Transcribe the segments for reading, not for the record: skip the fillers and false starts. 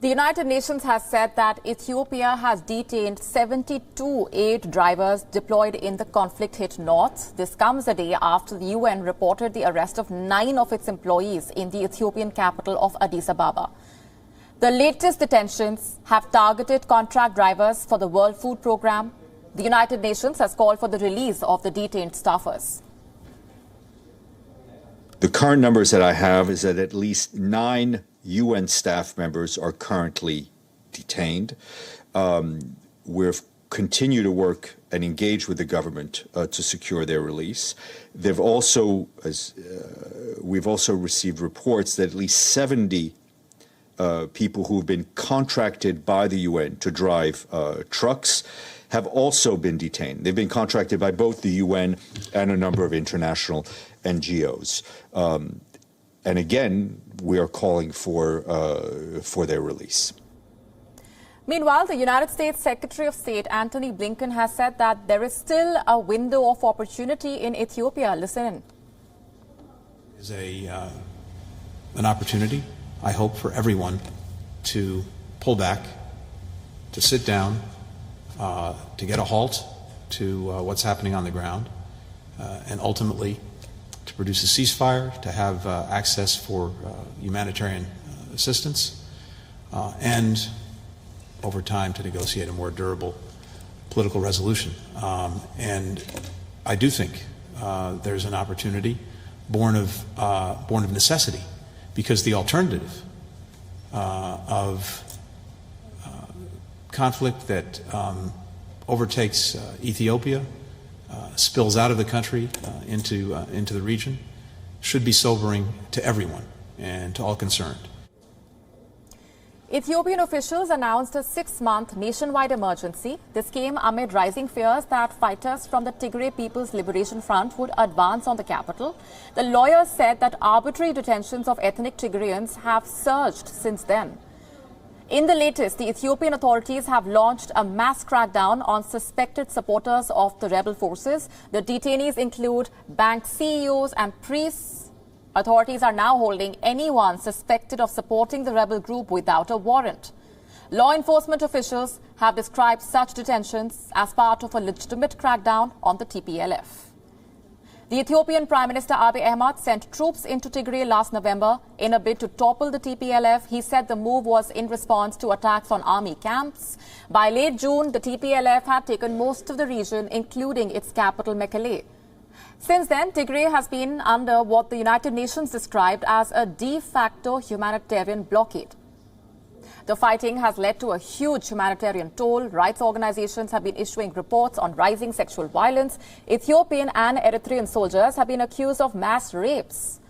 The United Nations has said that Ethiopia has detained 72 aid drivers deployed in the conflict-hit north. This comes a day after the UN reported the arrest of 9 of its employees in the Ethiopian capital of Addis Ababa. The latest detentions have targeted contract drivers for the World Food Programme. The United Nations has called for the release of the detained staffers. The current numbers that I have is that at least 9 UN staff members are currently detained. We've continued to work and engage with the government to secure their release. We've also received reports that at least 70 people who have been contracted by the UN to drive trucks have also been detained. They've been contracted by both the UN and a number of international NGOs. And again, we are calling for their release. Meanwhile, the United States Secretary of State Antony Blinken has said that there is still a window of opportunity in Ethiopia. Listen in. Is an opportunity, I hope, for everyone to pull back, to sit down, to get a halt to what's happening on the ground, and ultimately to produce a ceasefire, to have access for humanitarian assistance, and over time to negotiate a more durable political resolution. And I do think there's an opportunity born of necessity, because the alternative of conflict that overtakes Ethiopia, spills out of the country into the region, should be sobering to everyone and to all concerned. Ethiopian officials announced a 6-month nationwide emergency. This came amid rising fears that fighters from the Tigray People's Liberation Front would advance on the capital. The lawyers said that arbitrary detentions of ethnic Tigrayans have surged since then. In the latest, the Ethiopian authorities have launched a mass crackdown on suspected supporters of the rebel forces. The detainees include bank CEOs and priests. Authorities are now holding anyone suspected of supporting the rebel group without a warrant. Law enforcement officials have described such detentions as part of a legitimate crackdown on the TPLF. The Ethiopian Prime Minister Abiy Ahmed sent troops into Tigray last November in a bid to topple the TPLF. He said the move was in response to attacks on army camps. By late June, the TPLF had taken most of the region, including its capital, Mekelle. Since then, Tigray has been under what the United Nations described as a de facto humanitarian blockade. The fighting has led to a huge humanitarian toll. Rights organizations have been issuing reports on rising sexual violence. Ethiopian and Eritrean soldiers have been accused of mass rapes.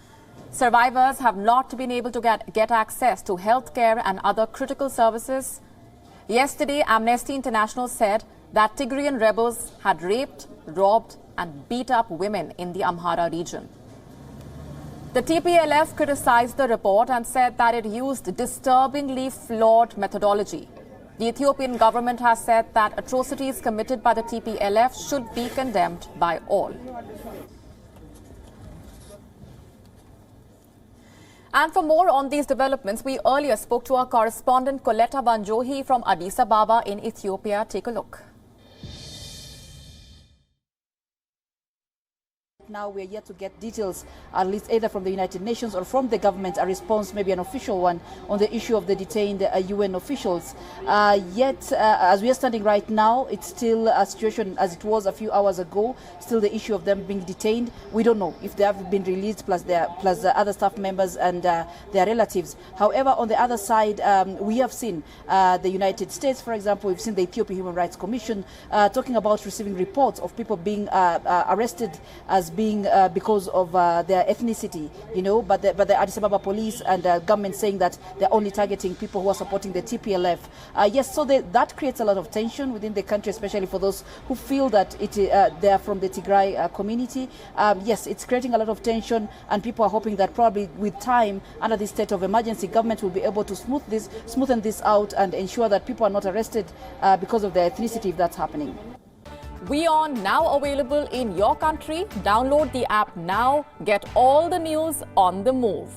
Survivors have not been able to get access to health care and other critical services. Yesterday, Amnesty International said that Tigrayan rebels had raped, robbed, and beat up women in the Amhara region. The TPLF criticized the report and said that it used disturbingly flawed methodology. The Ethiopian government has said that atrocities committed by the TPLF should be condemned by all. And for more on these developments, we earlier spoke to our correspondent Coletta Banjohi from Addis Ababa in Ethiopia. Take a look. Now we are yet to get details, at least either from the United Nations or from the government, a response, maybe an official one, on the issue of the detained UN officials. Yet, as we are standing right now, it's still a situation as it was a few hours ago, still the issue of them being detained. We don't know if they have been released, plus the other staff members and their relatives. However, on the other side, we have seen the United States, for example, we've seen the Ethiopian Human Rights Commission talking about receiving reports of people being arrested as being because of their ethnicity, you know, but the Addis Ababa police and government saying that they're only targeting people who are supporting the TPLF. Yes, so that creates a lot of tension within the country, especially for those who feel that they are from the Tigray community. Yes, it's creating a lot of tension, and people are hoping that probably with time, under this state of emergency, government will be able to smoothen this out and ensure that people are not arrested because of their ethnicity if that's happening. WION now available in your country. Download the app now. Get all the news on the move.